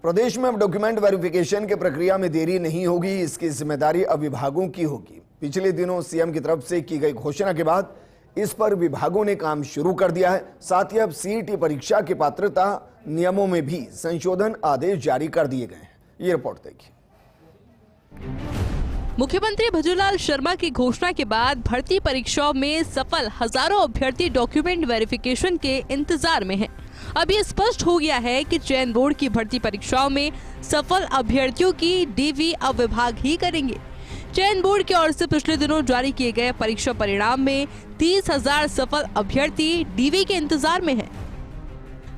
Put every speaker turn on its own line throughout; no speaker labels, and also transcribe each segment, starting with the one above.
प्रदेश में अब document verification की प्रक्रिया में देरी नहीं होगी, इसकी जिम्मेदारी अब विभागों की होगी। पिछले दिनों सीएम की तरफ से की गई घोषणा के बाद इस पर विभागों ने काम शुरू कर दिया है। साथ ही अब सीईटी परीक्षा की पात्रता नियमों में भी संशोधन आदेश जारी कर दिए गए हैं। ये रिपोर्ट देखिए।
मुख्यमंत्री भजनलाल शर्मा की घोषणा के बाद भर्ती परीक्षाओं में सफल हजारों अभ्यर्थी डॉक्यूमेंट वेरिफिकेशन के इंतजार में हैं। अब ये स्पष्ट हो गया है कि चयन बोर्ड की भर्ती परीक्षाओं में सफल अभ्यर्थियों की डीवी अब विभाग ही करेंगे। चयन बोर्ड की ओर से पिछले दिनों जारी किए गए परीक्षा परिणाम में 30,000 सफल अभ्यर्थी डीवी के इंतजार में हैं।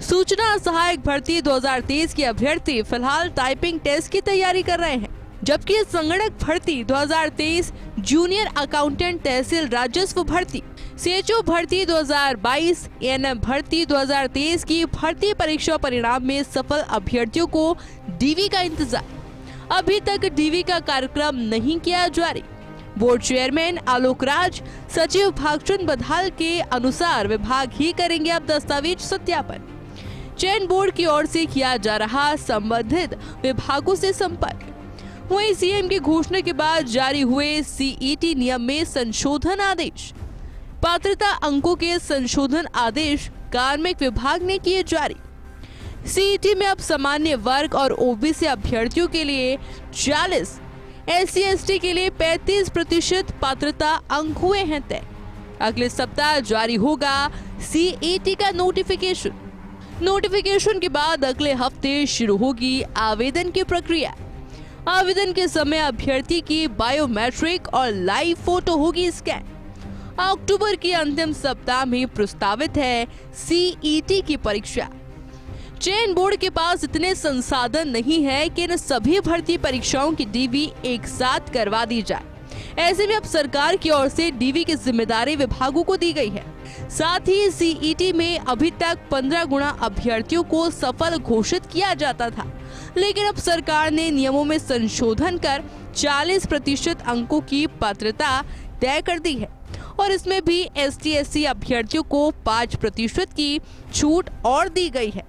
सूचना सहायक भर्ती 2023 के अभ्यर्थी फिलहाल टाइपिंग टेस्ट की तैयारी कर रहे हैं, जबकि संगणक भर्ती 2023, जूनियर अकाउंटेंट तहसील राजस्व भर्ती, सीएचओ भर्ती 2022, एएनएम भर्ती 2023 की भर्ती परीक्षा परिणाम में सफल अभ्यर्थियों को डीवी का इंतजार। अभी तक डीवी का कार्यक्रम नहीं किया जारी। बोर्ड चेयरमैन आलोक राज, सचिव भागचंद बधाल के अनुसार विभाग ही करेंगे अब दस्तावेज सत्यापन। चयन बोर्ड की ओर से किया जा रहा संबंधित विभागों से संपर्क। वहीं सीएम की घोषणा के बाद जारी हुए सीईटी नियम में संशोधन आदेश, पात्रता अंकों के संशोधन आदेश कार्मिक विभाग ने किए जारी। सीईटी में अब सामान्य वर्ग और ओबीसी अभ्यर्थियों के लिए 40, SC/ST के लिए 35% पात्रता अंक हुए हैं तय। अगले सप्ताह जारी होगा सीईटी का नोटिफिकेशन। नोटिफिकेशन के बाद अगले हफ्ते शुरू होगी आवेदन की प्रक्रिया। आवेदन के समय अभ्यर्थी की बायोमेट्रिक और लाइव फोटो होगी स्कैन। अक्टूबर के अंतिम सप्ताह में प्रस्तावित है सीईटी की परीक्षा। चयन बोर्ड के पास इतने संसाधन नहीं है कि इन सभी भर्ती परीक्षाओं की डीवी एक साथ करवा दी जाए। ऐसे में अब सरकार की ओर से डीवी की जिम्मेदारी विभागों को दी गई है। साथ ही सीईटी में अभी तक 15 गुना अभ्यर्थियों को सफल घोषित किया जाता था, लेकिन अब सरकार ने नियमों में संशोधन कर 40% अंकों की पात्रता तय कर दी है और इसमें भी ST/SC अभ्यर्थियों को 5% की छूट और दी गई है।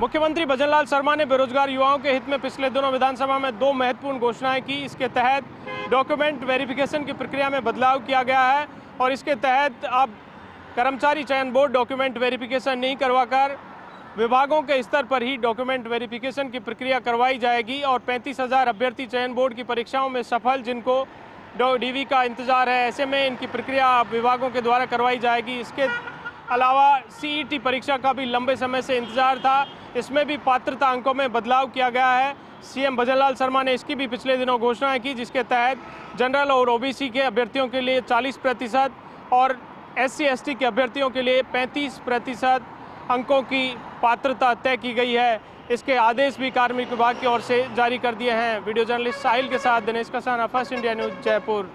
मुख्यमंत्री भजनलाल शर्मा ने बेरोजगार युवाओं के हित में पिछले दिनों विधानसभा में 2 महत्वपूर्ण घोषणाएं की। इसके तहत डॉक्यूमेंट वेरिफिकेशन की प्रक्रिया में बदलाव किया गया है और इसके तहत अब कर्मचारी चयन बोर्ड डॉक्यूमेंट वेरिफिकेशन नहीं करवाकर विभागों के स्तर पर ही डॉक्यूमेंट वेरिफिकेशन की प्रक्रिया करवाई जाएगी और 35,000 अभ्यर्थी चयन बोर्ड की परीक्षाओं में सफल जिनको डीवी का इंतजार है, ऐसे में इनकी प्रक्रिया विभागों के द्वारा करवाई जाएगी। इसके अलावा सीईटी परीक्षा का भी लंबे समय से इंतजार था, इसमें भी पात्रता अंकों में बदलाव किया गया है। सीएम भजनलाल शर्मा ने इसकी भी पिछले दिनों घोषणाएं की, जिसके तहत जनरल और ओबीसी के अभ्यर्थियों के लिए 40% और SC/ST के अभ्यर्थियों के लिए 35% अंकों की पात्रता तय की गई है। इसके आदेश भी कार्मिक विभाग की ओर से जारी कर दिए हैं। वीडियो जर्नलिस्ट साहिल के साथ Dinesh Kasana, first India news, Jaipur.